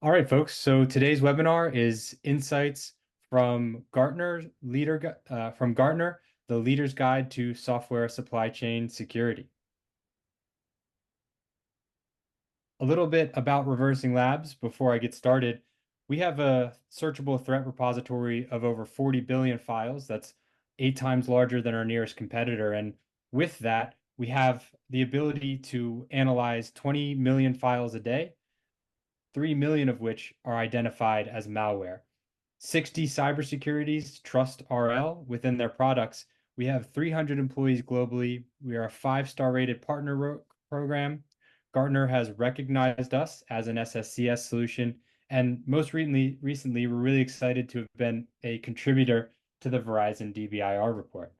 All right, folks. So today's webinar is insights from Gartner, the Leader's Guide to Software Supply Chain Security. A little bit about Reversing Labs before I get started. We have a searchable threat repository of over 40 billion files. That's 8 times larger than our nearest competitor. And with that, we have the ability to analyze 20 million files a day, 3 million of which are identified as malware. 60 cybersecurities trust RL within their products. We have 300 employees globally. We are a 5-star rated partner program. Gartner has recognized us as an SSCS solution. And most recently, we're really excited to have been a contributor to the Verizon DBIR report.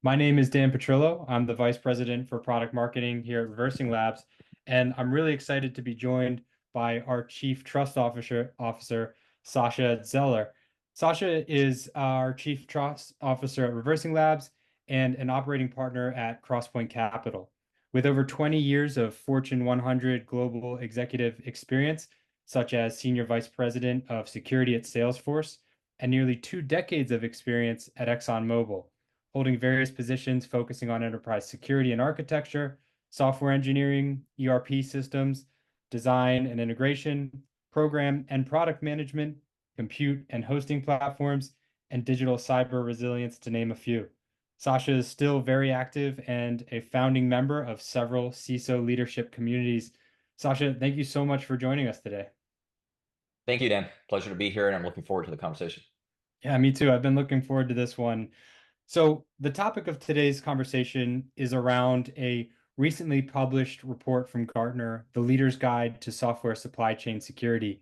My name is Dan Petrillo. I'm the Vice President for Product Marketing here at Reversing Labs, and I'm really excited to be joined by our Chief Trust Officer, Saša Zdjelar. Saša is our Chief Trust Officer at Reversing Labs and an operating partner at Crosspoint Capital. With over 20 years of Fortune 100 global executive experience, such as Senior Vice President of Security at Salesforce, and nearly 2 decades of experience at ExxonMobil, holding various positions focusing on enterprise security and architecture, software engineering, ERP systems, design and integration, program and product management, compute and hosting platforms, and digital cyber resilience, to name a few. Saša is still very active and a founding member of several CISO leadership communities. Saša, thank you so much for joining us today. Thank you, Dan. Pleasure to be here, and I'm looking forward to the conversation. Yeah, me too. I've been looking forward to this one. So the topic of today's conversation is around a recently published report from Gartner, the Leader's Guide to Software Supply Chain Security.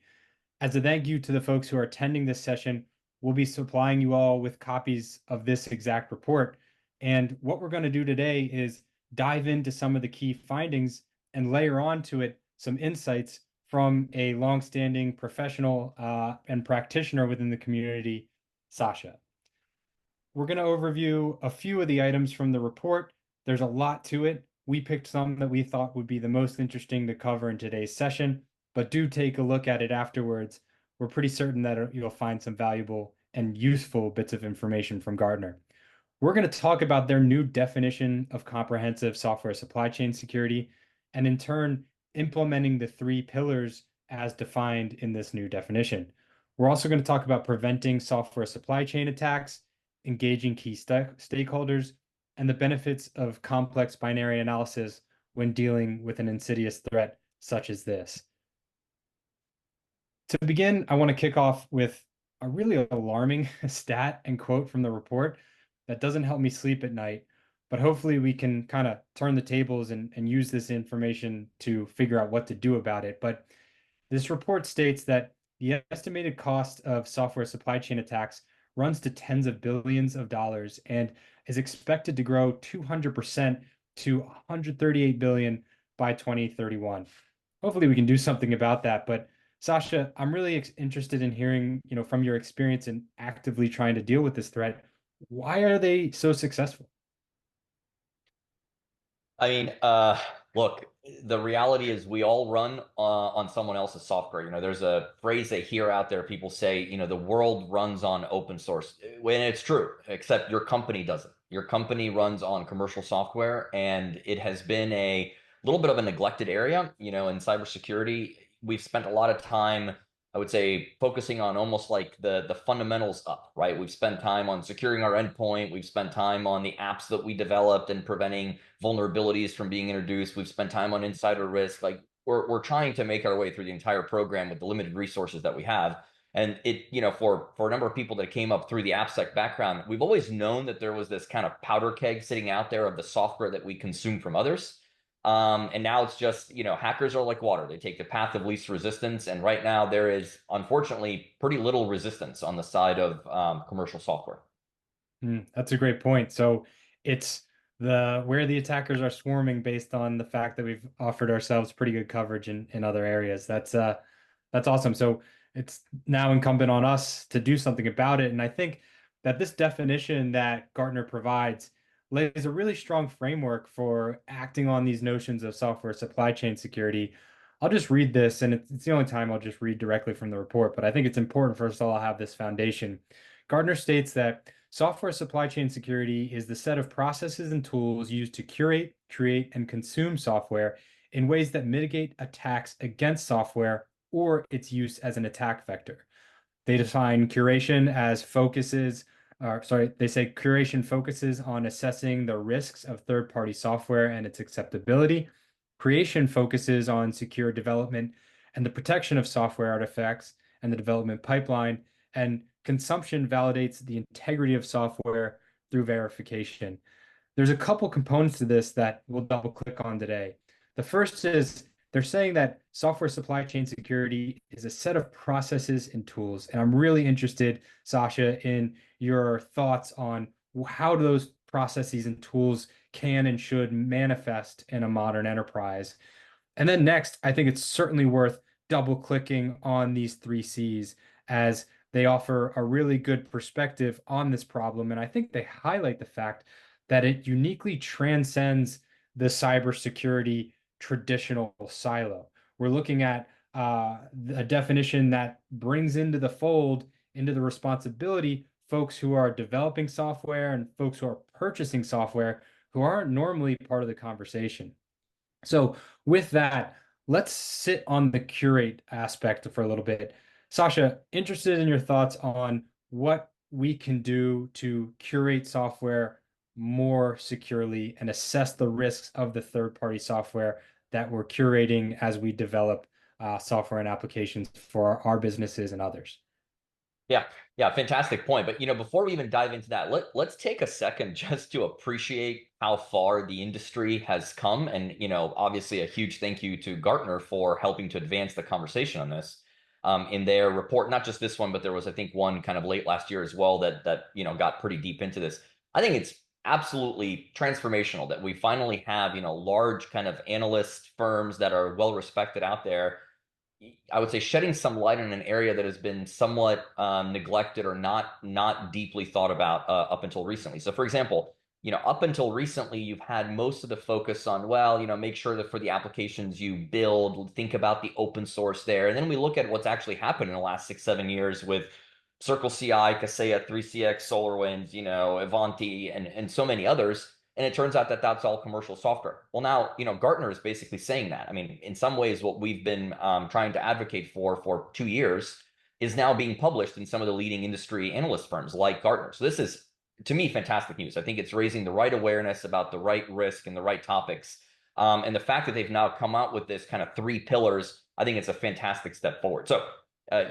As a thank you to the folks who are attending this session, we'll be supplying you all with copies of this exact report. And what we're going to do today is dive into some of the key findings and layer onto it some insights from a longstanding professional and practitioner within the community, Saša. We're going to overview a few of the items from the report. There's a lot to it. We picked some that we thought would be the most interesting to cover in today's session, but do take a look at it afterwards. We're pretty certain that you'll find some valuable and useful bits of information from Gartner. We're going to talk about their new definition of comprehensive software supply chain security, and in turn, implementing the 3 pillars as defined in this new definition. We're also going to talk about preventing software supply chain attacks, engaging key stakeholders, and the benefits of complex binary analysis when dealing with an insidious threat such as this. To begin, I want to kick off with a really alarming stat and quote from the report that doesn't help me sleep at night, but hopefully we can kind of turn the tables and use this information to figure out what to do about it. But this report states that the estimated cost of software supply chain attacks runs to tens of billions of dollars and is expected to grow 200% to 138 billion by 2031. Hopefully we can do something about that. But Saša, I'm really interested in hearing, from your experience in actively trying to deal with this threat. Why are they so successful? I mean, look, the reality is we all run on someone else's software. There's a phrase they hear out there. People say, the world runs on open source. When it's true, except your company doesn't. Your company runs on commercial software, and it has been a little bit of a neglected area. In cybersecurity, we've spent a lot of time, I would say, focusing on almost like the fundamentals up, right? We've spent time on securing our endpoint. We've spent time on the apps that we developed and preventing vulnerabilities from being introduced. We've spent time on insider risk. Like we're trying to make our way through the entire program with the limited resources that we have. And for a number of people that came up through the AppSec background, we've always known that there was this kind of powder keg sitting out there of the software that we consume from others. And now it's just, hackers are like water. They take the path of least resistance. And right now there is, unfortunately, pretty little resistance on the side of commercial software. That's a great point. So it's where the attackers are swarming based on the fact that we've offered ourselves pretty good coverage in other areas. That's awesome. So it's now incumbent on us to do something about it. And I think that this definition that Gartner provides lays a really strong framework for acting on these notions of software supply chain security. I'll just read this, and it's the only time I'll just read directly from the report, but I think it's important, first of all, I'll have this foundation. Gartner states that software supply chain security is the set of processes and tools used to curate, create, and consume software in ways that mitigate attacks against software or its use as an attack vector. They define curation as focuses, or sorry, they say curation focuses on assessing the risks of third-party software and its acceptability. Creation focuses on secure development and the protection of software artifacts and the development pipeline. And consumption validates the integrity of software through verification. There's a couple components to this that we'll double click on today. The first is they're saying that software supply chain security is a set of processes and tools. And I'm really interested, Saša, in your thoughts on how those processes and tools can and should manifest in a modern enterprise. And then next, I think it's certainly worth double clicking on these three C's as they offer a really good perspective on this problem. And I think they highlight the fact that it uniquely transcends the cybersecurity traditional silo. We're looking at a definition that brings into the fold, into the responsibility, folks who are developing software and folks who are purchasing software who aren't normally part of the conversation. So with that, let's sit on the curate aspect for a little bit. Saša, interested in your thoughts on what we can do to curate software more securely and assess the risks of the third-party software that we're curating as we develop software and applications for our businesses and others. Yeah, yeah, fantastic point. But before we even dive into that, let's take a second just to appreciate how far the industry has come. And obviously a huge thank you to Gartner for helping to advance the conversation on this. In their report, not just this one, but there was, I think, one kind of late last year as well that got pretty deep into this. I think it's absolutely transformational that we finally have large kind of analyst firms that are well respected out there. I would say shedding some light on an area that has been somewhat neglected or not deeply thought about up until recently. So, for example, up until recently, you've had most of the focus on, well, make sure that for the applications you build, think about the open source there. And then we look at what's actually happened in the last 6, 7 years with Circle CI, Kaseya, 3CX, SolarWinds, Ivanti, and so many others. And it turns out that that's all commercial software. Well, now, Gartner is basically saying that. I mean, in some ways, what we've been trying to advocate for 2 years is now being published in some of the leading industry analyst firms like Gartner. So this is, to me, fantastic news. I think it's raising the right awareness about the right risk and the right topics. And the fact that they've now come out with this kind of 3 pillars, I think it's a fantastic step forward. So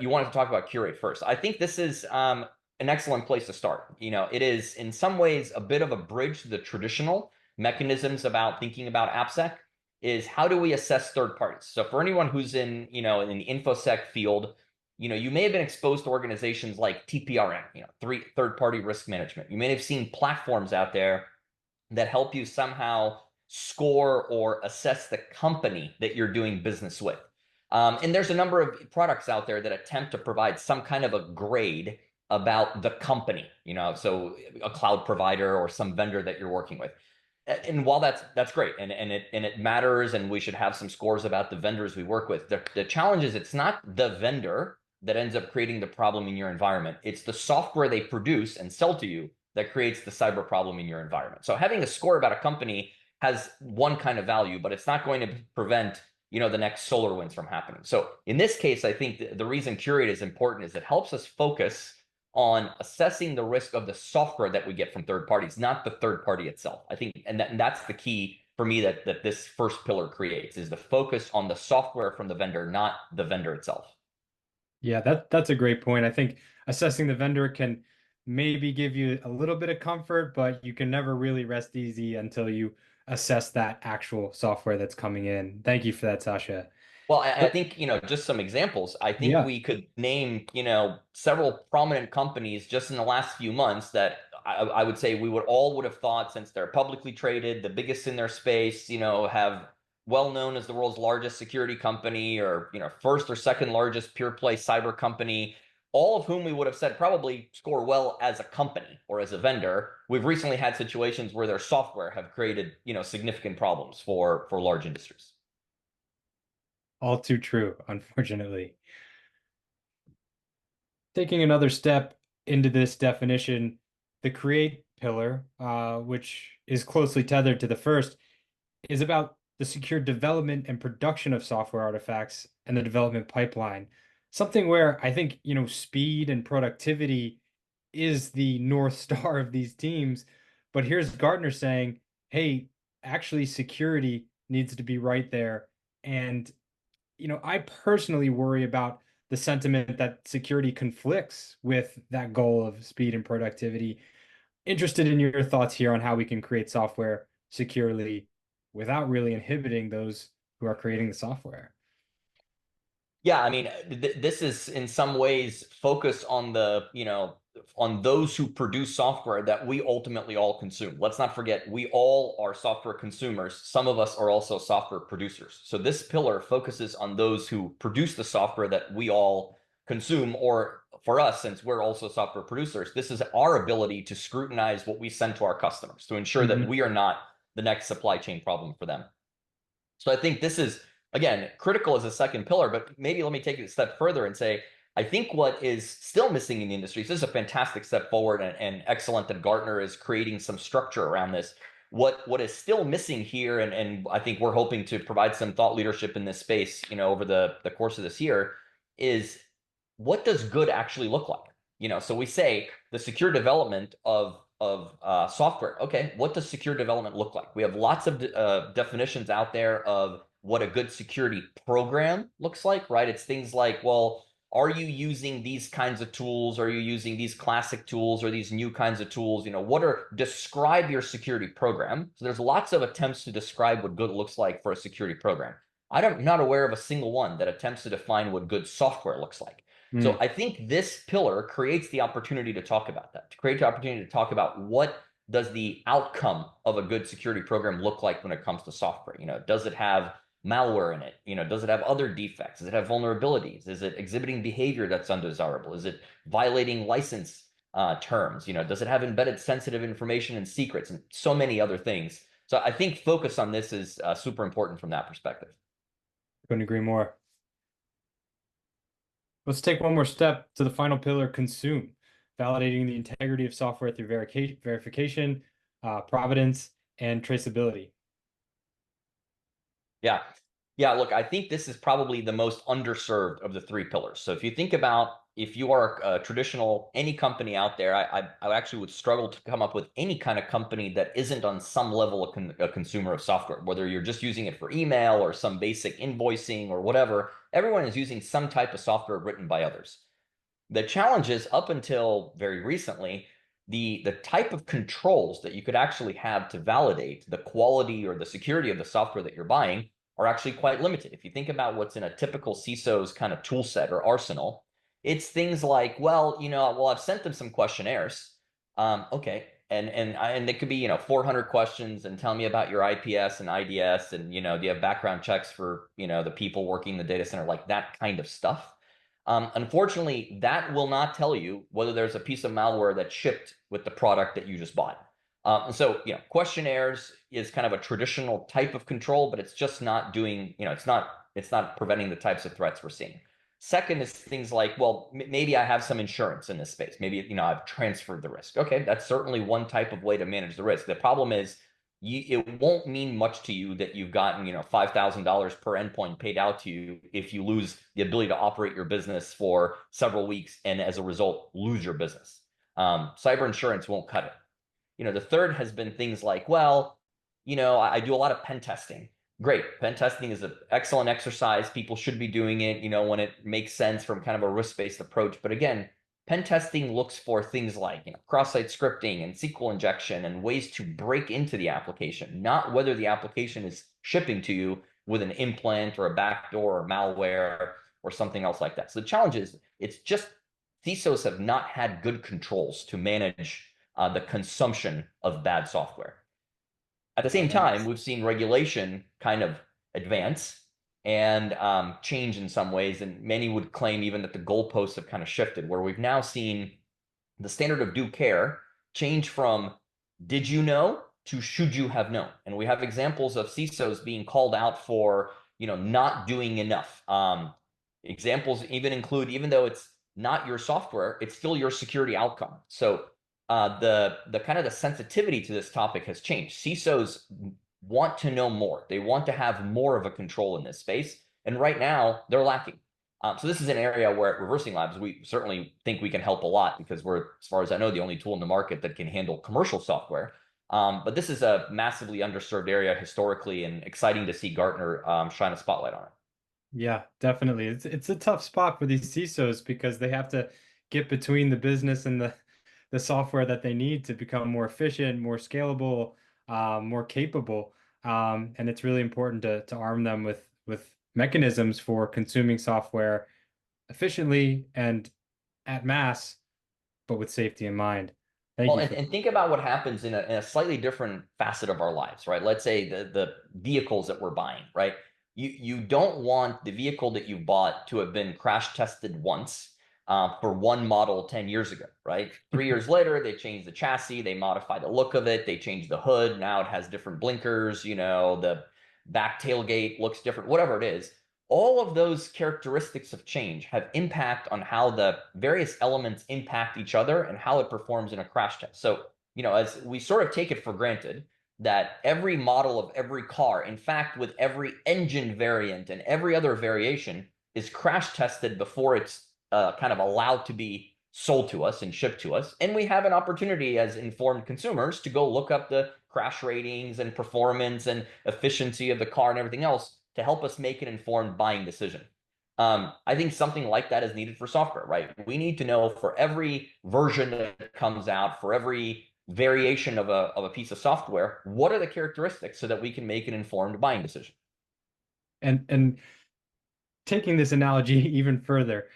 you wanted to talk about Curate first. I think this is an excellent place to start. It is in some ways a bit of a bridge to the traditional mechanisms about thinking about AppSec is how do we assess third parties? So for anyone who's in the InfoSec field, you may have been exposed to organizations like TPRM, third-party risk management. You may have seen platforms out there that help you somehow score or assess the company that you're doing business with. And there's a number of products out there that attempt to provide some kind of a grade about the company, so a cloud provider or some vendor that you're working with. And while that's great and it matters, and we should have some scores about the vendors we work with, the challenge is it's not the vendor that ends up creating the problem in your environment. It's the software they produce and sell to you that creates the cyber problem in your environment. So having a score about a company has one kind of value, but it's not going to prevent the next SolarWinds from happening. So in this case, I think the reason Curate is important is it helps us focus on assessing the risk of the software that we get from third parties, not the third party itself. I think, and that's the key for me that this first pillar creates, is the focus on the software from the vendor, not the vendor itself. Yeah, that's a great point. I think assessing the vendor can maybe give you a little bit of comfort, but you can never really rest easy until you assess that actual software that's coming in. Thank you for that, Saša. Well, I But think, just some examples. I think yeah, we could name, several prominent companies just in the last few months that I would say we would have thought, since they're publicly traded, the biggest in their space, have well known as the world's largest security company, or, first or second largest pure play cyber company, all of whom we would have said probably score well as a company or as a vendor. We've recently had situations where their software have created, significant problems for large industries. All too true, unfortunately. Taking another step into this definition, the create pillar, which is closely tethered to the first, is about the secure development and production of software artifacts and the development pipeline. Something where I think, speed and productivity is the North Star of these teams. But here's Gartner saying, hey, actually, security needs to be right there. And, I personally worry about the sentiment that security conflicts with that goal of speed and productivity. Interested in your thoughts here on how we can create software securely without really inhibiting those who are creating the software. Yeah, I mean, this is in some ways focused on on those who produce software that we ultimately all consume. Let's not forget, we all are software consumers. Some of us are also software producers. So this pillar focuses on those who produce the software that we all consume, or for us, since we're also software producers, this is our ability to scrutinize what we send to our customers to ensure that we are not the next supply chain problem for them. So I think this is, again, critical as a second pillar, but maybe let me take it a step further and say, I think what is still missing in the industry, this is a fantastic step forward and excellent that Gartner is creating some structure around this. What is still missing here, and I think we're hoping to provide some thought leadership in this space, over the course of this year, is what does good actually look like? So we say the secure development of software. Okay, what does secure development look like? We have lots of definitions out there of what a good security program looks like, right? It's things like, well, are you using these kinds of tools? Are you using these classic tools or these new kinds of tools? Describe your security program. So there's lots of attempts to describe what good looks like for a security program. I'm not aware of a single one that attempts to define what good software looks like. So Mm. I think this pillar creates the opportunity to talk about that, to create the opportunity to talk about what does the outcome of a good security program look like when it comes to software. Does it have malware in it? Does it have other defects? Does it have vulnerabilities? Is it exhibiting behavior that's undesirable? Is it violating license terms? Does it have embedded sensitive information and secrets and so many other things? So I think focus on this is super important from that perspective. Couldn't agree more. Let's take one more step to the final pillar, consume, validating the integrity of software through verification, provenance, and traceability. Yeah. Yeah, look, I think this is probably the most underserved of the three pillars. So if you think about if you are a traditional, any company out there, I actually would struggle to come up with any kind of company that isn't on some level a consumer of software, whether you're just using it for email or some basic invoicing or whatever. Everyone is using some type of software written by others. The challenge is up until very recently, the type of controls that you could actually have to validate the quality or the security of the software that you're buying are actually quite limited. If you think about what's in a typical CISO's kind of tool set or arsenal, it's things like, well, I've sent them some questionnaires. Okay. And it could be, 400 questions and tell me about your IPS and IDS and, do you have background checks for, the people working in the data center, like that kind of stuff. Unfortunately, that will not tell you whether there's a piece of malware that shipped with the product that you just bought. And so, questionnaires is kind of a traditional type of control, but it's just not doing, it's not preventing the types of threats we're seeing. Second is things like, well, maybe I have some insurance in this space. Maybe, I've transferred the risk. Okay, that's certainly one type of way to manage the risk. The problem is it won't mean much to you that you've gotten, $5,000 per endpoint paid out to you if you lose the ability to operate your business for several weeks and as a result lose your business. Cyber insurance won't cut it. The third has been things like, well, I do a lot of pen testing. Great. Pen testing is an excellent exercise. People should be doing it, when it makes sense from kind of a risk-based approach. But again, pen testing looks for things like, cross-site scripting and SQL injection and ways to break into the application, not whether the application is shipping to you with an implant or a backdoor or malware or something else like that. So the challenge is it's just CISOs have not had good controls to manage the consumption of bad software. At the same time, we've seen regulation kind of advance and change in some ways, and many would claim even that the goalposts have kind of shifted, where we've now seen the standard of due care change from did you know to should you have known. And we have examples of CISOs being called out for not doing enough. Examples even include, even though it's not your software, it's still your security outcome. So the kind of the sensitivity to this topic has changed. CISOs want to know more. They want to have more of a control in this space. And right now they're lacking. So this is an area where at ReversingLabs, we certainly think we can help a lot because we're, as far as I know, the only tool in the market that can handle commercial software. But this is a massively underserved area historically, and exciting to see Gartner shine a spotlight on it. Yeah, definitely. It's a tough spot for these CISOs because they have to get between the business and the software that they need to become more efficient, more scalable, more capable. And it's really important to arm them with mechanisms for consuming software efficiently and at mass, but with safety in mind. Thank Well, you and, for and think about what happens in a slightly different facet of our lives, right? Let's say the vehicles that we're buying, right? You don't want the vehicle that you bought to have been crash tested once for one model 10 years ago, right? 3 years later, they changed the chassis, they modified the look of it, they changed the hood. Now it has different blinkers, the back tailgate looks different, whatever it is. All of those characteristics of change have impact on how the various elements impact each other and how it performs in a crash test. So, as we sort of take it for granted that every model of every car, in fact, with every engine variant and every other variation, is crash tested before it's kind of allowed to be sold to us and shipped to us. And we have an opportunity as informed consumers to go look up the crash ratings and performance and efficiency of the car and everything else to help us make an informed buying decision. I think something like that is needed for software, right? We need to know for every version that comes out, for every variation of a piece of software, what are the characteristics so that we can make an informed buying decision. and taking this analogy even further,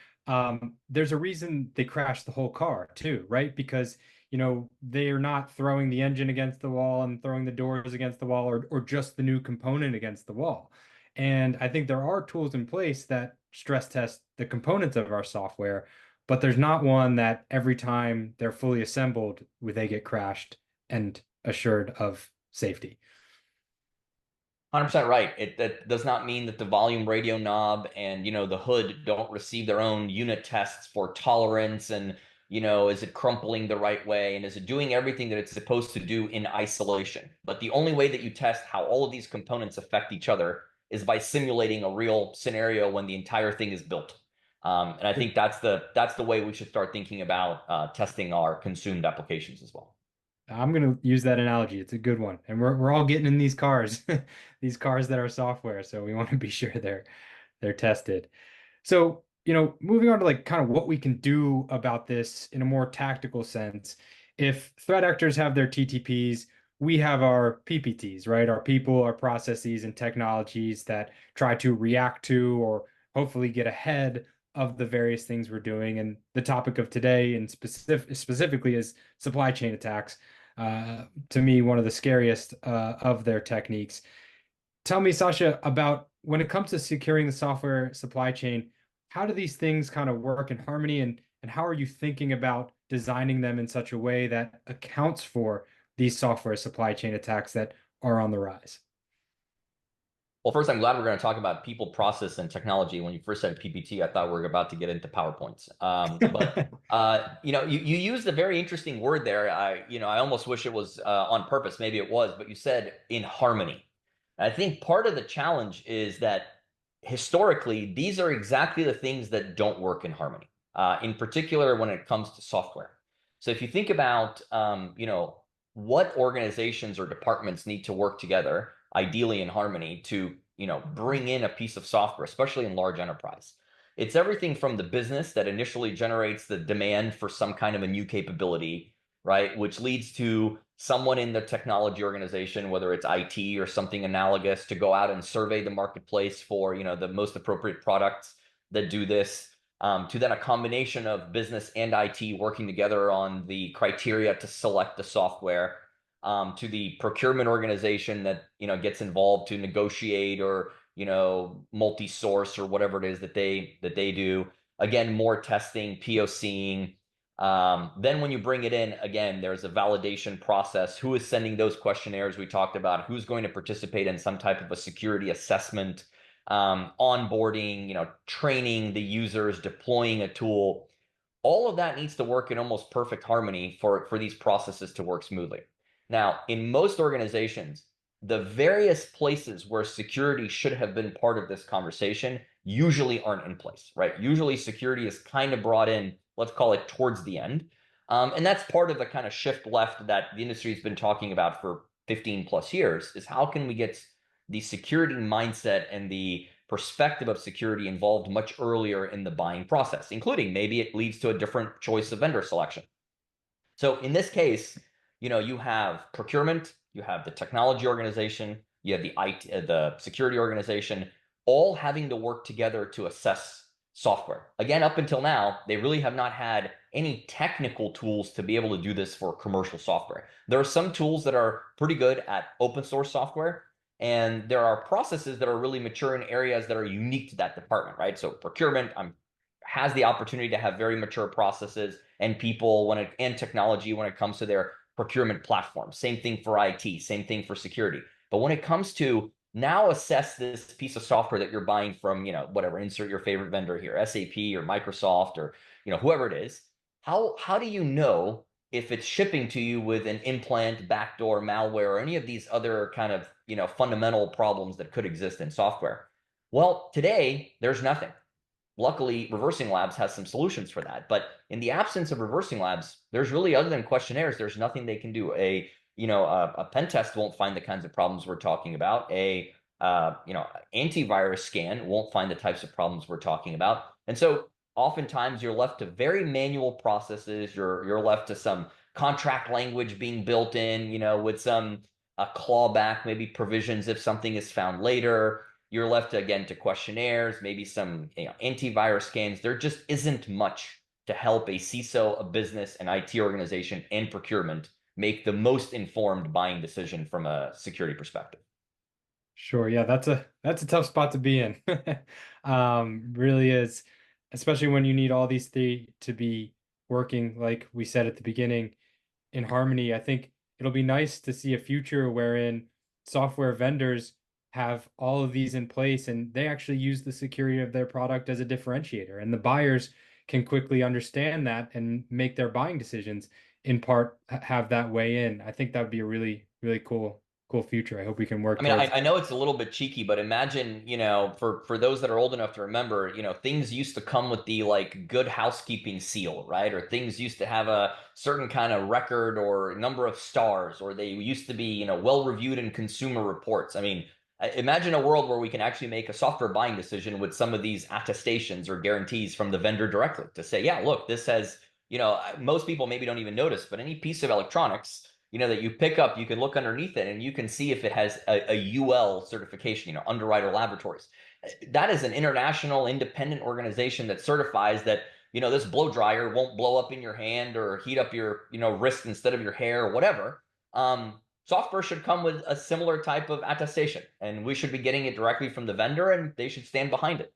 there's a reason they crashed the whole car too, right? Because they are not throwing the engine against the wall and throwing the doors against the wall, or just the new component against the wall. And I think there are tools in place that stress test the components of our software, but there's not one that every time they're fully assembled, they get crashed and assured of safety. 100% right. That does not mean that the volume radio knob and the hood don't receive their own unit tests for tolerance and is it crumpling the right way and is it doing everything that it's supposed to do in isolation. But the only way that you test how all of these components affect each other is by simulating a real scenario when the entire thing is built. And I think that's the way we should start thinking about testing our consumed applications as well. I'm going to use that analogy. It's a good one. And we're all getting in these cars, these cars that are software. So we want to be sure they're tested. So, moving on to like kind of what we can do about this in a more tactical sense. If threat actors have their TTPs, we have our PPTs, right? Our people, our processes, and technologies that try to react to or hopefully get ahead of the various things we're doing. And the topic of today, and specifically, is supply chain attacks. To me, one of the scariest of their techniques. Tell me, Saša, about when it comes to securing the software supply chain, how do these things kind of work in harmony, and how are you thinking about designing them in such a way that accounts for these software supply chain attacks that are on the rise? Well, first, I'm glad we're going to talk about people, process, and technology. When you first said PPT, I thought we were about to get into PowerPoints. But you used a very interesting word there. I almost wish it was on purpose. Maybe it was, but you said in harmony. I think part of the challenge is that historically, these are exactly the things that don't work in harmony. In particular, when it comes to software. So if you think about, what organizations or departments need to work together ideally in harmony to bring in a piece of software, especially in large enterprise. It's everything from the business that initially generates the demand for some kind of a new capability, right, which leads to someone in the technology organization, whether it's IT or something analogous, to go out and survey the marketplace for the most appropriate products that do this, to then a combination of business and IT working together on the criteria to select the software, to the procurement organization that gets involved to negotiate or multi-source or whatever it is that they do. Again, more testing, POCing. Then when you bring it in, again, there's a validation process. Who is sending those questionnaires we talked about? Who's going to participate in some type of a security assessment? onboarding, training the users, deploying a tool. All of that needs to work in almost perfect harmony for these processes to work smoothly. Now, in most organizations, the various places where security should have been part of this conversation usually aren't in place, right? Usually security is kind of brought in, let's call it towards the end. And that's part of the kind of shift left that the industry has been talking about for 15 plus years, is how can we get the security mindset and the perspective of security involved much earlier in the buying process, including maybe it leads to a different choice of vendor selection. So in this case, you have procurement, you have the technology organization, you have the IT, the security organization, all having to work together to assess software. Again, up until now, they really have not had any technical tools to be able to do this for commercial software. There are some tools that are pretty good at open source software, and there are processes that are really mature in areas that are unique to that department, right? So procurement has the opportunity to have very mature processes and people and technology when it comes to their procurement platform. Same thing for IT, same thing for security. But when it comes to now assess this piece of software that you're buying from, whatever, insert your favorite vendor here, SAP or Microsoft or, whoever it is, how do you know if it's shipping to you with an implant, backdoor, malware, or any of these other kind of, fundamental problems that could exist in software? Well, today there's nothing. Luckily, ReversingLabs has some solutions for that. But in the absence of ReversingLabs, there's really, other than questionnaires, there's nothing they can do. A pen test won't find the kinds of problems we're talking about. Antivirus scan won't find the types of problems we're talking about. And so oftentimes you're left to very manual processes. You're left to some contract language being built in, with some clawback, maybe provisions if something is found later. You're left again to questionnaires, maybe some antivirus scans. There just isn't much to help a CISO, a business, an IT organization, and procurement make the most informed buying decision from a security perspective. Sure. Yeah, that's a tough spot to be in. Really is, especially when you need all these three to be working, like we said at the beginning, in harmony. I think it'll be nice to see a future wherein software vendors have all of these in place and they actually use the security of their product as a differentiator. And the buyers can quickly understand that and make their buying decisions in part have that way in. I think that would be a really, really cool future. I hope we can work I mean, towards I that. know it's a little bit cheeky, but imagine, for those that are old enough to remember, things used to come with the like good housekeeping seal, right? Or things used to have a certain kind of record or number of stars, or they used to be, well reviewed in consumer reports. I mean, imagine a world where we can actually make a software buying decision with some of these attestations or guarantees from the vendor directly to say, yeah, look, this has, most people maybe don't even notice, but any piece of electronics that you pick up, you can look underneath it and you can see if it has a UL certification, Underwriter Laboratories. That is an international independent organization that certifies that, this blow dryer won't blow up in your hand or heat up your, wrist instead of your hair or whatever. Software should come with a similar type of attestation, and we should be getting it directly from the vendor and they should stand behind it.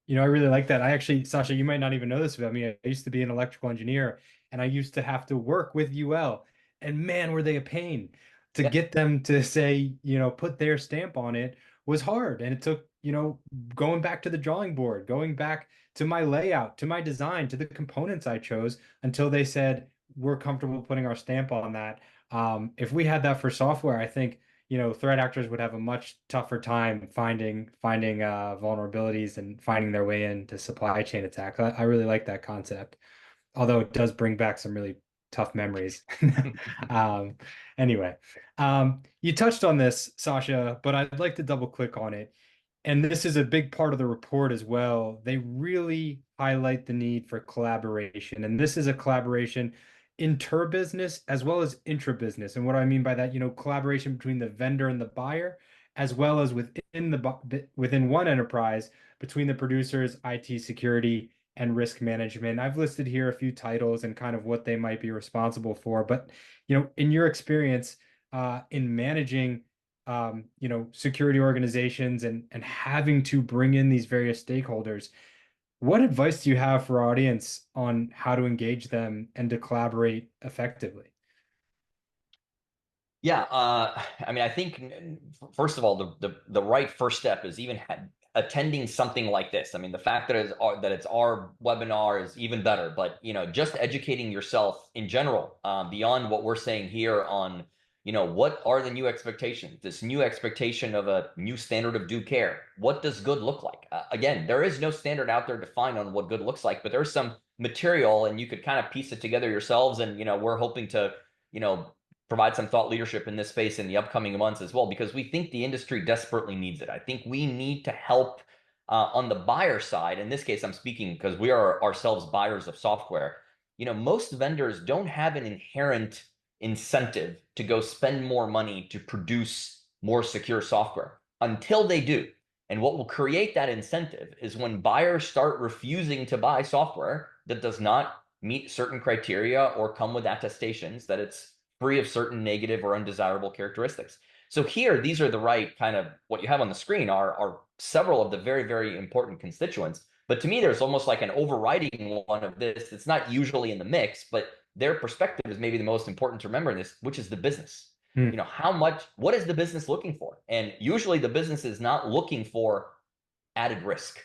I really like that. I actually, Sasha, you might not even know this about me. I used to be an electrical engineer and I used to have to work with UL. And man, were they a pain to Yeah. get them to say, put their stamp on it was hard. And it took, going back to the drawing board, going back to my layout, to my design, to the components I chose until they said, we're comfortable putting our stamp on that. If we had that for software, I think threat actors would have a much tougher time finding vulnerabilities and finding their way into supply chain attacks. I really like that concept, although it does bring back some really tough memories. Um, anyway, you touched on this, Sasha, but I'd like to double click on it. And this is a big part of the report as well. They really highlight the need for collaboration. And this is a collaboration inter-business as well as intra-business. And what I mean by that, collaboration between the vendor and the buyer, as well as within one enterprise between the producers, IT security, and risk management. I've listed here a few titles and kind of what they might be responsible for. But, in your experience in managing security organizations and having to bring in these various stakeholders, what advice do you have for our audience on how to engage them and to collaborate effectively? Yeah, I mean, I think first of all, the right first step is even attending something like this. I mean, the fact that it's our webinar is even better, but just educating yourself in general, beyond what we're saying here on, what are the new expectations, this new expectation of a new standard of due care. What does good look like? Again, there is no standard out there defined on what good looks like, but there's some material and you could kind of piece it together yourselves. And, we're hoping to, provide some thought leadership in this space in the upcoming months as well, because we think the industry desperately needs it. I think we need to help on the buyer side. In this case, I'm speaking because we are ourselves buyers of software. Most vendors don't have an inherent incentive to go spend more money to produce more secure software until they do. And what will create that incentive is when buyers start refusing to buy software that does not meet certain criteria or come with attestations that it's free of certain negative or undesirable characteristics. So here, these are the right kind of, what you have on the screen are several of the very, very important constituents. But to me, there's almost like an overriding one of this. It's not usually in the mix, but their perspective is maybe the most important to remember in this, which is the business. What is the business looking for? And usually the business is not looking for added risk.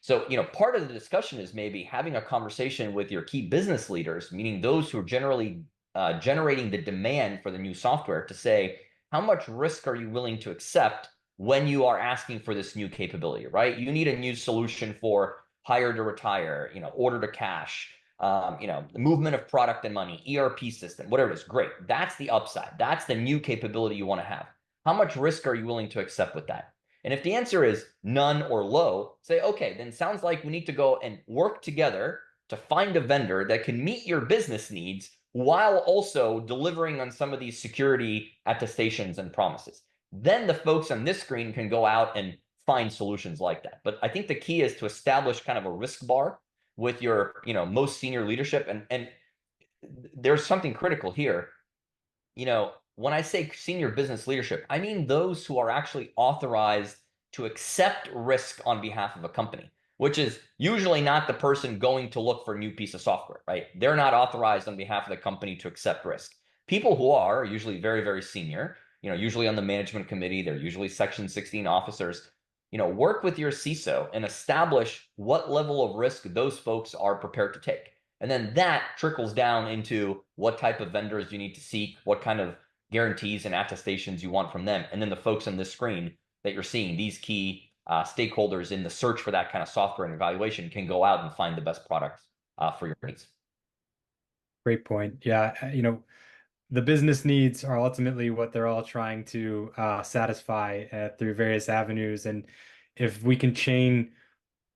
So, part of the discussion is maybe having a conversation with your key business leaders, meaning those who are generally generating the demand for the new software, to say, how much risk are you willing to accept when you are asking for this new capability, right? You need a new solution for hire to retire, order to cash, the movement of product and money, ERP system, whatever it is. Great. That's the upside. That's the new capability you want to have. How much risk are you willing to accept with that? And if the answer is none or low, say, okay, then sounds like we need to go and work together to find a vendor that can meet your business needs while also delivering on some of these security attestations and promises. Then the folks on this screen can go out and find solutions like that. But I think the key is to establish kind of a risk bar with your, most senior leadership. And there's something critical here. When I say senior business leadership, I mean those who are actually authorized to accept risk on behalf of a company, which is usually not the person going to look for a new piece of software, right? They're not authorized on behalf of the company to accept risk. People who are usually very, very senior, usually on the management committee, they're usually Section 16 officers, work with your CISO and establish what level of risk those folks are prepared to take. And then that trickles down into what type of vendors you need to seek, what kind of guarantees and attestations you want from them. And then the folks on this screen that you're seeing, these key stakeholders in the search for that kind of software and evaluation, can go out and find the best products for your needs. Great point. Yeah, the business needs are ultimately what they're all trying to satisfy through various avenues. And if we can chain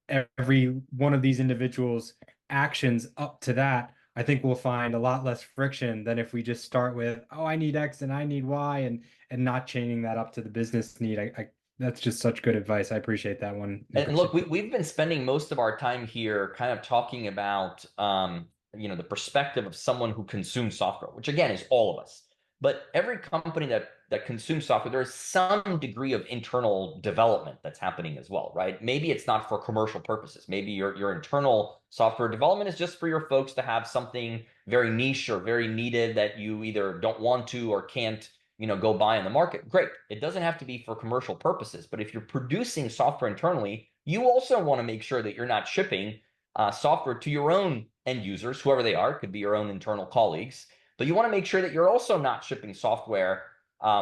every one of these individuals' actions up to that, I think we'll find a lot less friction than if we just start with, oh, I need X and I need Y, and not chaining that up to the business need. That's just such good advice. I appreciate that one. And look, we've been spending most of our time here kind of talking about the perspective of someone who consumes software, which again is all of us. But every company that consumes software, there is some degree of internal development that's happening as well, right? Maybe it's not for commercial purposes. Maybe your internal software development is just for your folks to have something very niche or very needed that you either don't want to or can't go buy in the market. Great. It doesn't have to be for commercial purposes, but if you're producing software internally, you also want to make sure that you're not shipping software to your own end users, whoever they are. It could be your own internal colleagues. But you want to make sure that you're also not shipping software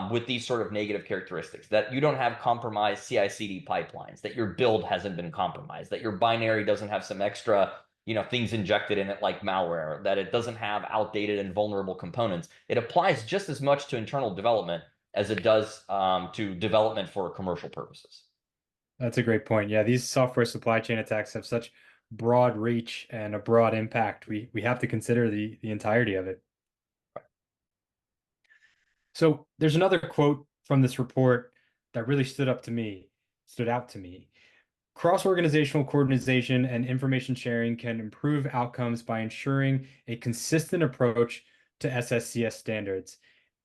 with these sort of negative characteristics, that you don't have compromised CI/CD pipelines, that your build hasn't been compromised, that your binary doesn't have some extra things injected in it like malware, that it doesn't have outdated and vulnerable components. It applies just as much to internal development as it does to development for commercial purposes. That's a great point. Yeah, these software supply chain attacks have such broad reach and a broad impact. We have to consider the entirety of it. So there's another quote from this report that really stood out to me. Cross-organizational coordination and information sharing can improve outcomes by ensuring a consistent approach to SSCS standards.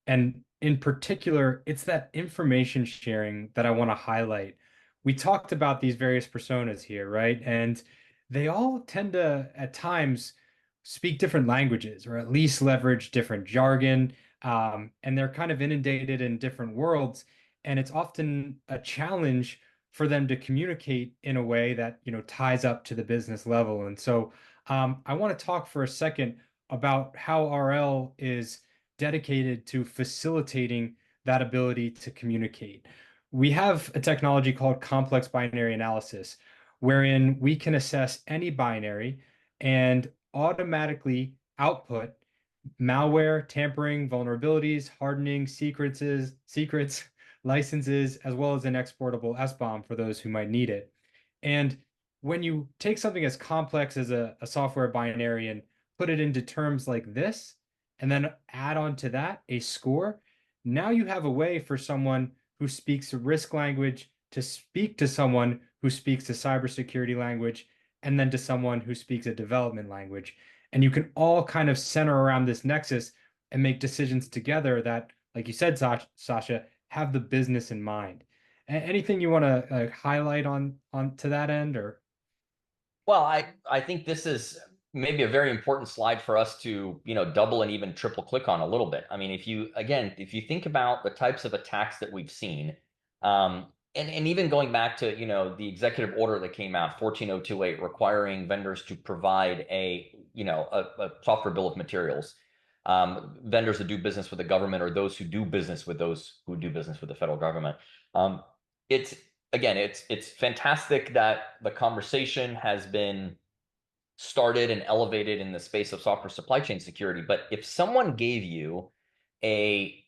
And in particular, it's that information sharing that I want to highlight. We talked about these various personas here, right? And they all tend to, at times, speak different languages or at least leverage different jargon. And they're kind of inundated in different worlds. And it's often a challenge for them to communicate in a way that, ties up to the business level. And so I want to talk for a second about how RL is dedicated to facilitating that ability to communicate. We have a technology called complex binary analysis, wherein we can assess any binary and automatically output malware, tampering, vulnerabilities, hardening, secrets, licenses, as well as an exportable SBOM for those who might need it. And when you take something as complex as a software binary and put it into terms like this, and then add on to that a score, now you have a way for someone who speaks a risk language to speak to someone who speaks a cybersecurity language, and then to someone who speaks a development language. And you can all kind of center around this nexus and make decisions together that, like you said, Saša, have the business in mind. Anything you want to highlight on to that end, or? Well, I think this is maybe a very important slide for us to, double and even triple click on a little bit. I mean, if you think about the types of attacks that we've seen, and even going back to, the executive order that came out, 14028, requiring vendors to provide a software bill of materials, vendors that do business with the government or those who do business with those who do business with the federal government. It's Again, it's fantastic that the conversation has been started and elevated in the space of software supply chain security. But if someone gave you a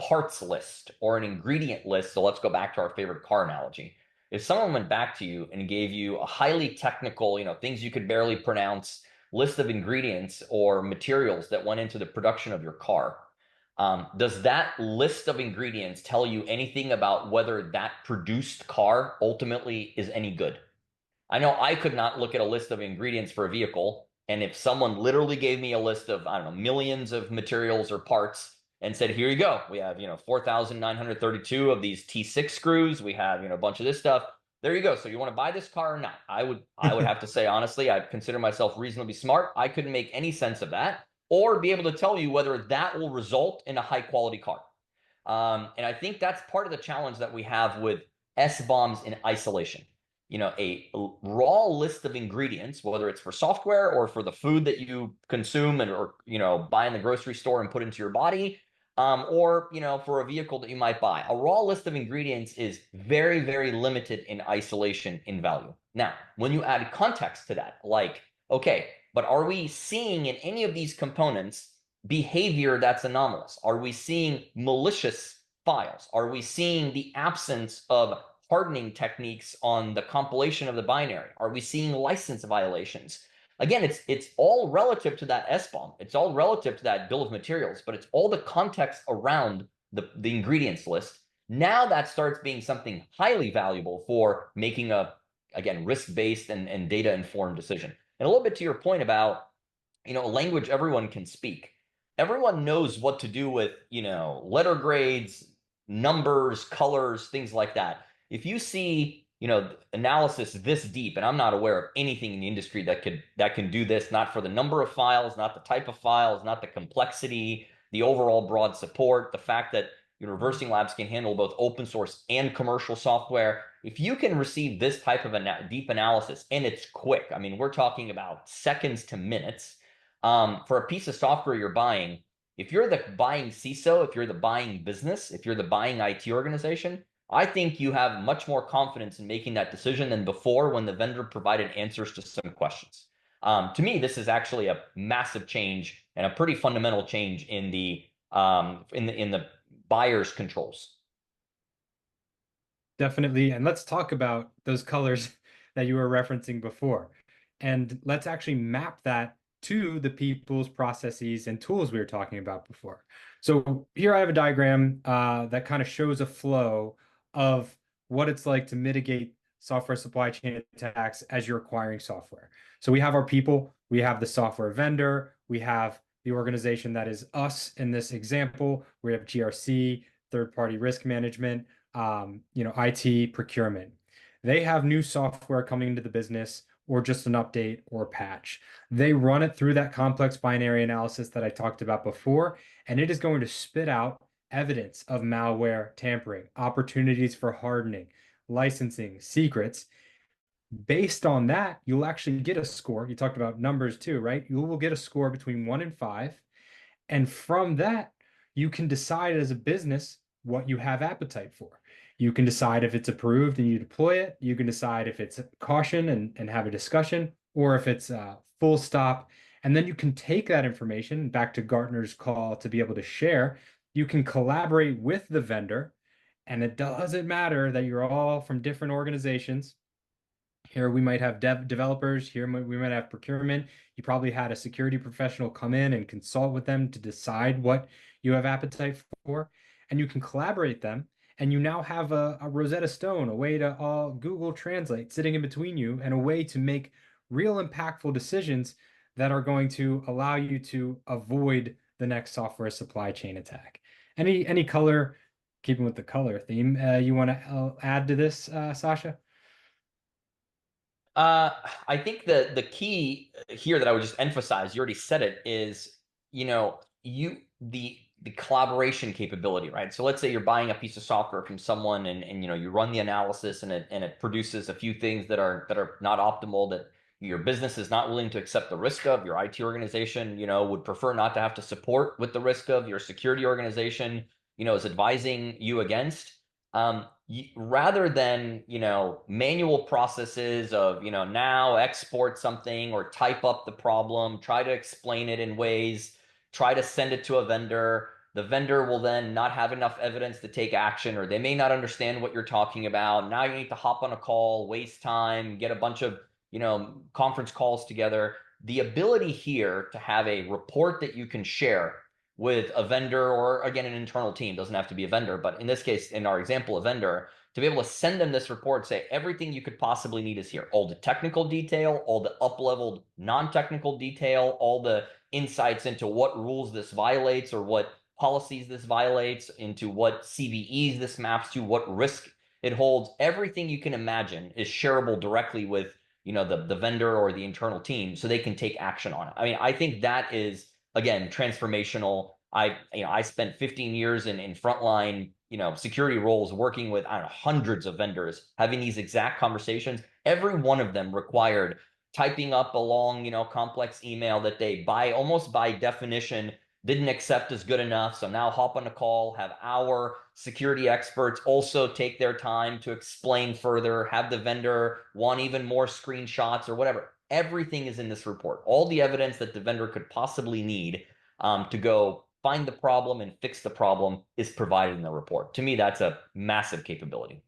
parts list or an ingredient list, so let's go back to our favorite car analogy. If someone went back to you and gave you a highly technical, things you could barely pronounce list of ingredients or materials that went into the production of your car, does that list of ingredients tell you anything about whether that produced car ultimately is any good? I know I could not look at a list of ingredients for a vehicle, and if someone literally gave me a list of, I don't know, millions of materials or parts and said, here you go, we have, 4,932 of these T6 screws, we have, a bunch of this stuff. There you go. So you want to buy this car or not? I would have to say, honestly, I consider myself reasonably smart. I couldn't make any sense of that or be able to tell you whether that will result in a high quality car. And I think that's part of the challenge that we have with SBOMs in isolation. A raw list of ingredients, whether it's for software or for the food that you consume or buy in the grocery store and put into your body, or for a vehicle that you might buy. A raw list of ingredients is very, very limited in isolation in value. Now, when you add context to that, like, okay, but are we seeing in any of these components behavior that's anomalous? Are we seeing malicious files? Are we seeing the absence of hardening techniques on the compilation of the binary? Are we seeing license violations? Again, it's all relative to that SBOM. It's all relative to that bill of materials, but it's all the context around the ingredients list. Now that starts being something highly valuable for making a, again, risk-based and data-informed decision. And a little bit to your point about, a language everyone can speak. Everyone knows what to do with, letter grades, numbers, colors, things like that. If you see, analysis this deep, and I'm not aware of anything in the industry that can do this, not for the number of files, not the type of files, not the complexity, the overall broad support, the fact that ReversingLabs can handle both open source and commercial software. If you can receive this type of deep analysis, and it's quick, I mean, we're talking about seconds to minutes, for a piece of software you're buying, if you're the buying CISO, if you're the buying business, if you're the buying IT organization, I think you have much more confidence in making that decision than before when the vendor provided answers to some questions. To me, this is actually a massive change and a pretty fundamental change in the buyer's controls. Definitely. And let's talk about those colors that you were referencing before. And let's actually map that to the people's processes and tools we were talking about before. So here I have a diagram that kind of shows a flow of what it's like to mitigate software supply chain attacks as you're acquiring software. So we have our people, we have the software vendor, we have the organization that is us in this example, we have GRC, third-party risk management, IT procurement. They have new software coming into the business or just an update or a patch. They run it through that complex binary analysis that I talked about before, and it is going to spit out evidence of malware tampering, opportunities for hardening, licensing, secrets. Based on that, you'll actually get a score. You talked about numbers too, right? You will get a score between 1 and 5. And from that, you can decide as a business what you have appetite for. You can decide if it's approved and you deploy it. You can decide if it's caution and have a discussion, or if it's full stop. And then you can take that information back to Gartner's call to be able to share. You can collaborate with the vendor, and it doesn't matter that you're all from different organizations. Here we might have developers. Here we might have procurement. You probably had a security professional come in and consult with them to decide what you have appetite for, and you can collaborate them. And you now have a Rosetta Stone, a way to all Google Translate sitting in between you, and a way to make real impactful decisions that are going to allow you to avoid the next software supply chain attack. Any color, keeping with the color theme, you want to add to this, Saša? I think the key here that I would just emphasize, you already said it, is the collaboration capability, right? So let's say you're buying a piece of software from someone, and you run the analysis, and it produces a few things that are not optimal, that your business is not willing to accept the risk of, your IT organization would prefer not to have to support with the risk of, your security organization is advising you against. Rather than manual processes of now export something or type up the problem, try to explain it in ways, try to send it to a vendor. The vendor will then not have enough evidence to take action, or they may not understand what you're talking about. Now you need to hop on a call, waste time, get a bunch of conference calls together. The ability here to have a report that you can share with a vendor, or again, an internal team, doesn't have to be a vendor, but in this case, in our example, a vendor, to be able to send them this report, say everything you could possibly need is here. All the technical detail, all the up-leveled non-technical detail, all the insights into what rules this violates or what policies this violates, into what CVEs this maps to, what risk it holds. Everything you can imagine is shareable directly with the vendor or the internal team, so they can take action on it. I mean, I think that is, again, transformational. I spent 15 years in frontline security roles, working with, I don't know, hundreds of vendors, having these exact conversations. Every one of them required typing up a long complex email that they, almost by definition, didn't accept as good enough. So now hop on a call, have our security experts also take their time to explain further, have the vendor want even more screenshots or whatever. Everything is in this report. All the evidence that the vendor could possibly need to go find the problem and fix the problem is provided in the report. To me, that's a massive capability.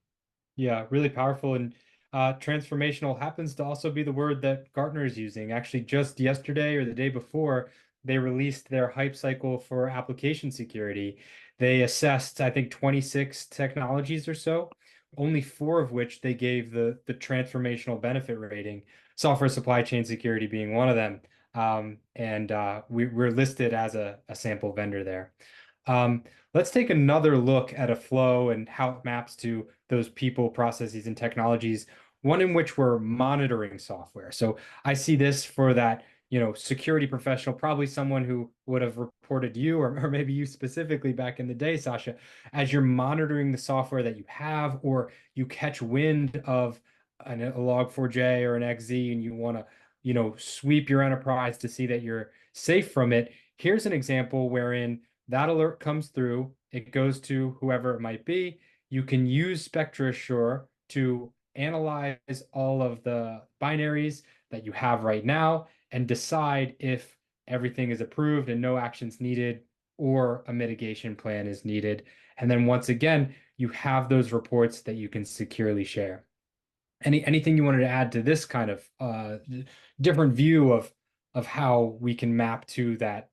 Yeah, really powerful, and transformational happens to also be the word that Gartner is using. Actually, just yesterday or the day before, they released their hype cycle for application security. They assessed, I think, 26 technologies or so, only 4 of which they gave the transformational benefit rating, software supply chain security being one of them. And we're listed as a sample vendor there. Let's take another look at a flow and how it maps to those people, processes, and technologies, one in which we're monitoring software. So I see this for that, security professional, probably someone who would have reported you, or maybe you specifically back in the day, Saša, as you're monitoring the software that you have, or you catch wind of a Log4j or an XZ, and you want to, sweep your enterprise to see that you're safe from it. Here's an example wherein that alert comes through, it goes to whoever it might be. You can use SpectraAssure to analyze all of the binaries that you have right now and decide if everything is approved and no actions needed, or a mitigation plan is needed. And then once again, you have those reports that you can securely share. Anything you wanted to add to this kind of different view of how we can map to that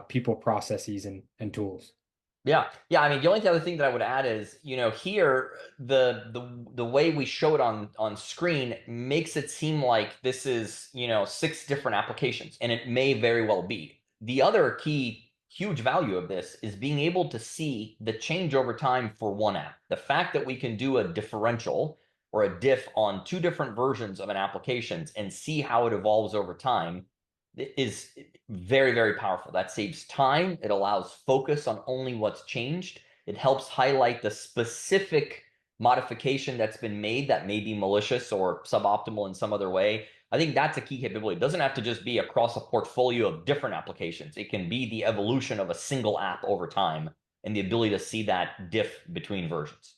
people, processes, and tools? Yeah. I mean, the only other thing that I would add is, here the way we show it on screen makes it seem like this is 6 different applications, and it may very well be. The other key huge value of this is being able to see the change over time for one app. The fact that we can do a differential or a diff on 2 different versions of an application and see how it evolves over time is very, very powerful. That saves time. It allows focus on only what's changed. It helps highlight the specific modification that's been made that may be malicious or suboptimal in some other way. I think that's a key capability. It doesn't have to just be across a portfolio of different applications. It can be the evolution of a single app over time and the ability to see that diff between versions.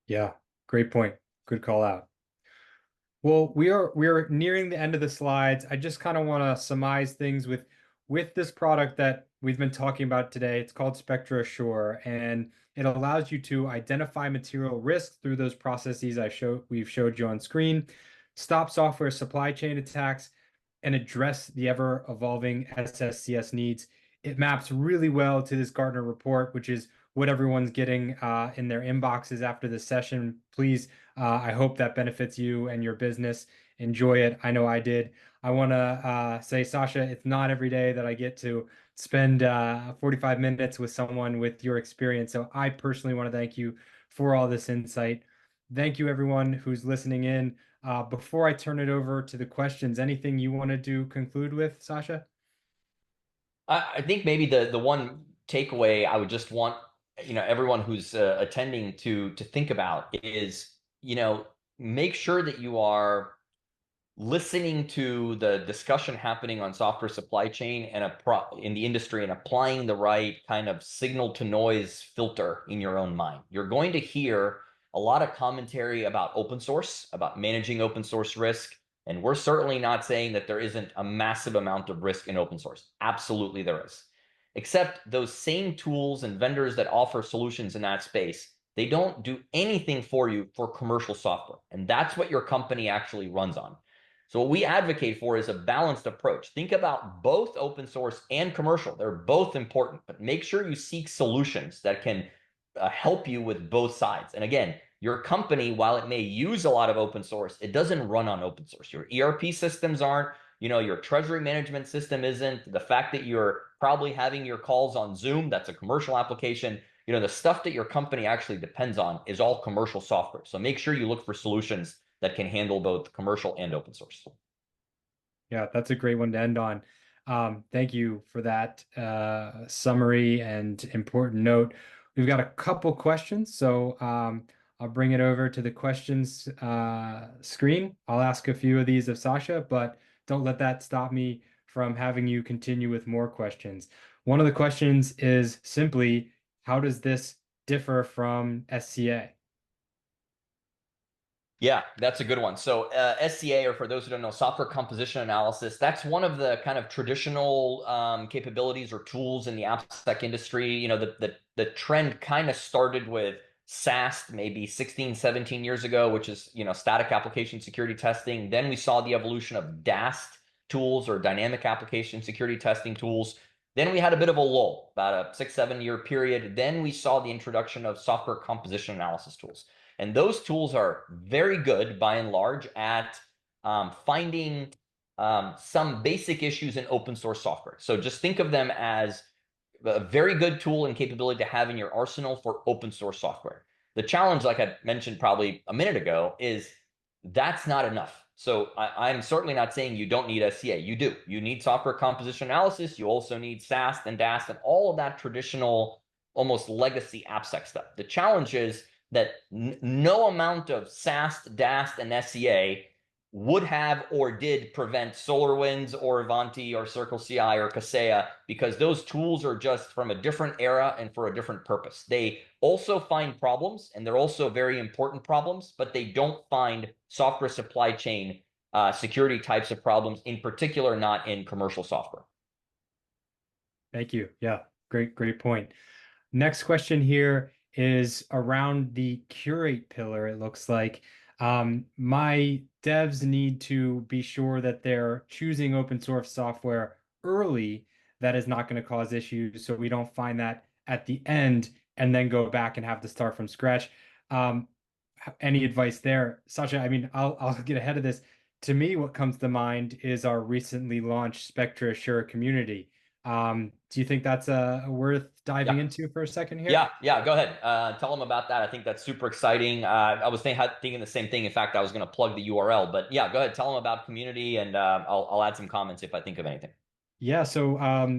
Yeah, great point. Good call out. Well, we are nearing the end of the slides. I just kind of want to surmise things with this product that we've been talking about today. It's called Spectra Assure, and it allows you to identify material risk through those processes we've showed you on screen, stop software supply chain attacks, and address the ever-evolving SSCS needs. It maps really well to this Gartner report, which is what everyone's getting in their inboxes after this session. Please, I hope that benefits you and your business. Enjoy it. I know I did. I want to say, Saša, it's not every day that I get to spend 45 minutes with someone with your experience. So I personally want to thank you for all this insight. Thank you, everyone who's listening in. Before I turn it over to the questions, anything you wanted to conclude with, Saša? I think maybe the one takeaway I would just want everyone who's attending to think about is make sure that you are listening to the discussion happening on software supply chain and in the industry and applying the right kind of signal to noise filter in your own mind. You're going to hear a lot of commentary about open source, about managing open source risk. And we're certainly not saying that there isn't a massive amount of risk in open source. Absolutely there is. Except those same tools and vendors that offer solutions in that space, they don't do anything for you for commercial software. And that's what your company actually runs on. So what we advocate for is a balanced approach. Think about both open source and commercial. They're both important, but make sure you seek solutions that can help you with both sides. And again, your company, while it may use a lot of open source, it doesn't run on open source. Your ERP systems aren't, your treasury management system isn't. The fact that you're probably having your calls on Zoom, that's a commercial application. The stuff that your company actually depends on is all commercial software. So make sure you look for solutions that can handle both commercial and open source. Yeah, that's a great one to end on. Thank you for that summary and important note. We've got a couple questions, so I'll bring it over to the questions screen. I'll ask a few of these of Saša, but don't let that stop me from having you continue with more questions. One of the questions is simply, how does this differ from SCA? Yeah, that's a good one. So SCA, or for those who don't know, software composition analysis, that's one of the kind of traditional capabilities or tools in the AppSec industry. The trend kind of started with SAST maybe 16, 17 years ago, which is, static application security testing. Then we saw the evolution of DAST tools, or dynamic application security testing tools. Then we had a bit of a lull, about a 6, 7 year period. Then we saw the introduction of software composition analysis tools. And those tools are very good, by and large, at finding some basic issues in open source software. So just think of them as a very good tool and capability to have in your arsenal for open source software. The challenge, like I mentioned probably a minute ago, is that's not enough. So I'm certainly not saying you don't need SCA. You do. You need software composition analysis. You also need SAST and DAST and all of that traditional, almost legacy AppSec stuff. The challenge is that no amount of SAST, DAST, and SCA would have or did prevent SolarWinds or Ivanti or CircleCI or Kaseya, because those tools are just from a different era and for a different purpose. They also find problems, and they're also very important problems, but they don't find software supply chain security types of problems, in particular, not in commercial software. Thank you. Yeah, great point. Next question here is around the curate pillar, it looks like. My devs need to be sure that they're choosing open source software early that is not going to cause issues, so we don't find that at the end and then go back and have to start from scratch. Any advice there? Saša, I mean, I'll get ahead of this. To me, what comes to mind is our recently launched Spectra Assure community. Do you think that's worth diving into for a second here? Yeah, go ahead. Tell them about that. I think that's super exciting. I was thinking the same thing. In fact, I was going to plug the URL, but yeah, go ahead. Tell them about community, and I'll add some comments if I think of anything. Yeah, so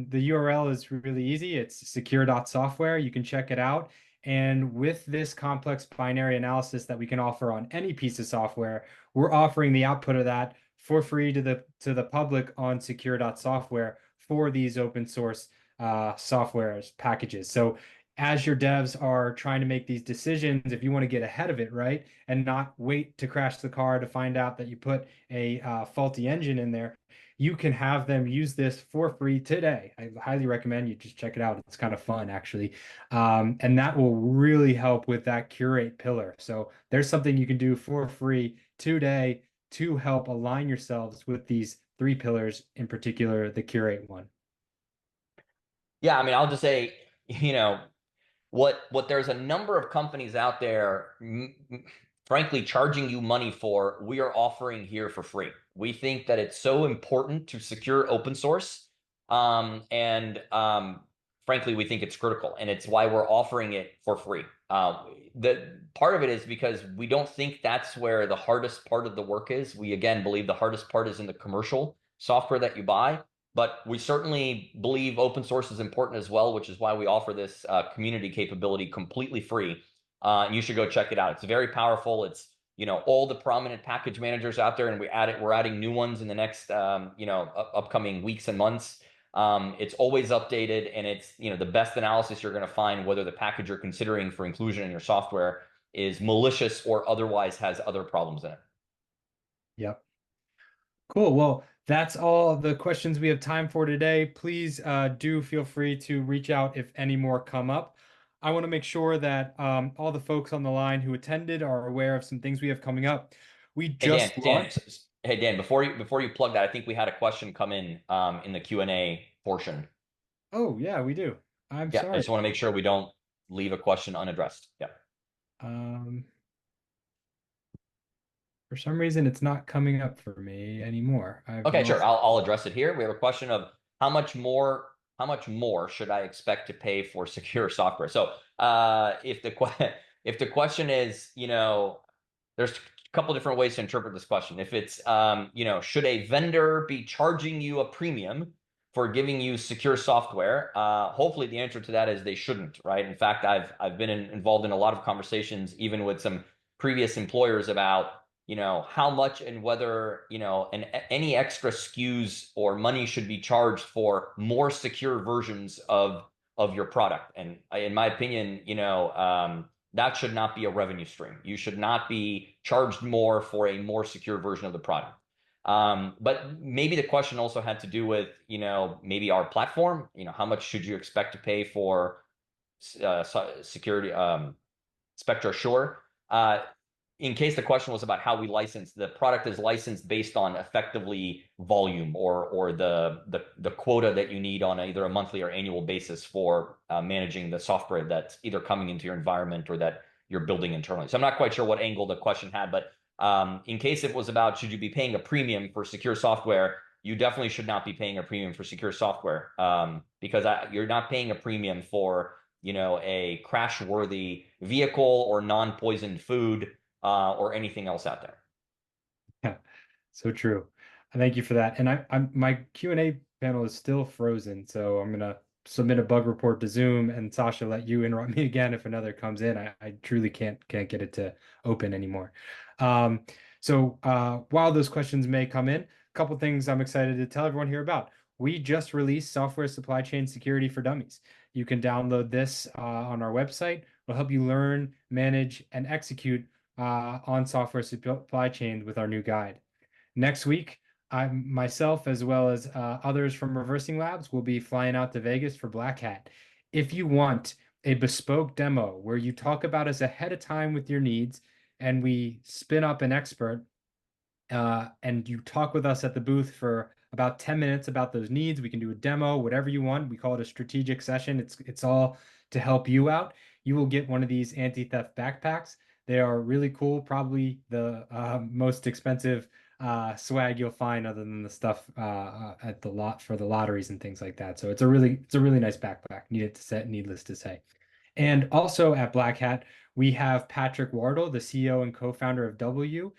the URL is really easy. It's secure.software. You can check it out. And with this complex binary analysis that we can offer on any piece of software, we're offering the output of that for free to the public on secure.software for these open source software packages. So as your devs are trying to make these decisions, if you want to get ahead of it, right, and not wait to crash the car to find out that you put a faulty engine in there, you can have them use this for free today. I highly recommend you just check it out. It's kind of fun, actually. And that will really help with that curate pillar. So there's something you can do for free today to help align yourselves with these three pillars, in particular, the curate one. Yeah, I mean, I'll just say, you know, what there's a number of companies out there, frankly, charging you money for, we are offering here for free. We think that it's so important to secure open source. And frankly, we think it's critical, and it's why we're offering it for free. The part of it is because we don't think that's where the hardest part of the work is. We again believe the hardest part is in the commercial software that you buy. But we certainly believe open source is important as well, which is why we offer this community capability completely free. And you should go check it out. It's very powerful. It's, you know, all the prominent package managers out there, and we're adding new ones in the next you know, upcoming weeks and months. It's always updated, and it's, you know, the best analysis you're going to find whether the package you're considering for inclusion in your software is malicious or otherwise has other problems in it. Yep. Cool. Well, that's all the questions we have time for today. Please do feel free to reach out if any more come up. I want to make sure that all the folks on the line who attended are aware of some things we have coming up. We Hey Dan, just launched. hey Dan, before you plug that, I think we had a question come in the Q&A portion. Oh, yeah, we do. I'm Yeah, I sorry. just want to make sure we don't leave a question unaddressed. Yeah. Um, for some reason, it's not coming up for me anymore. I've Okay, sure. lost. I'll address it here. We have a question of how much more should I expect to pay for secure software? So, if the question is, you know, there's a couple different ways to interpret this question. If it's, you know, should a vendor be charging you a premium for giving you secure software? Hopefully, the answer to that is they shouldn't, right? In fact, I've been involved in a lot of conversations, even with some previous employers, about, you know, how much and whether, you know, any extra SKUs or money should be charged for more secure versions of your product. And in my opinion, you know, that should not be a revenue stream. You should not be charged more for a more secure version of the product. But maybe the question also had to do with, you know, maybe our platform. You know, how much should you expect to pay for security, Spectra Assure? In case the question was about how we license, the product is licensed based on effectively volume or the quota that you need on either a monthly or annual basis for managing the software that's either coming into your environment or that you're building internally. So I'm not quite sure what angle the question had, but in case it was about should you be paying a premium for secure software, you definitely should not be paying a premium for secure software, because you're not paying a premium for, you know, a crash-worthy vehicle or non-poisoned food, or anything else out there. Yeah, so true. Thank you for that. And I'm my Q&A panel is still frozen, so I'm gonna submit a bug report to Zoom, and Sasha, let you interrupt me again if another comes in. I truly can't get it to open anymore. Um, so while those questions may come in, a couple things I'm excited to tell everyone here about. We just released Software Supply Chain Security for Dummies. You can download this on our website. It'll help you learn, manage, and execute on software supply chain with our new guide. Next week, I myself, as well as others from Reversing Labs, will be flying out to Vegas for Black Hat. If you want a bespoke demo where you talk about us ahead of time with your needs and we spin up an expert, and you talk with us at the booth for about 10 minutes about those needs. We can do a demo, whatever you want. We call it a strategic session. It's all to help you out. You will get one of these anti-theft backpacks. They are really cool, probably the most expensive swag you'll find other than the stuff at the lot for the lotteries and things like that. So it's a really nice backpack. Needless to say. And also at Black Hat, we have Patrick Wardle, the CEO and co-founder of W.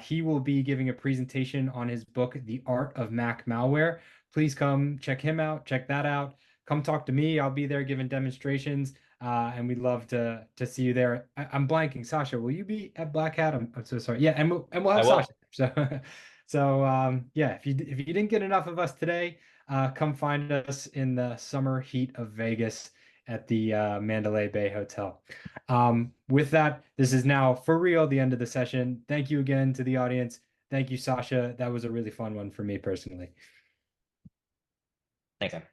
He will be giving a presentation on his book, The Art of Mac Malware. Please come check him out, check that out. Come talk to me. I'll be there giving demonstrations. and we'd love to see you there. I'm blanking. Saša, will you be at Black Hat? I'm so sorry. Yeah, and we'll I have will. Saša. So yeah, if you didn't get enough of us today, come find us in the summer heat of Vegas at the Mandalay Bay Hotel. With that, this is now for real the end of the session. Thank you again to the audience. Thank you, Saša. That was a really fun one for me personally. Thanks, man.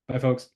Bye, folks.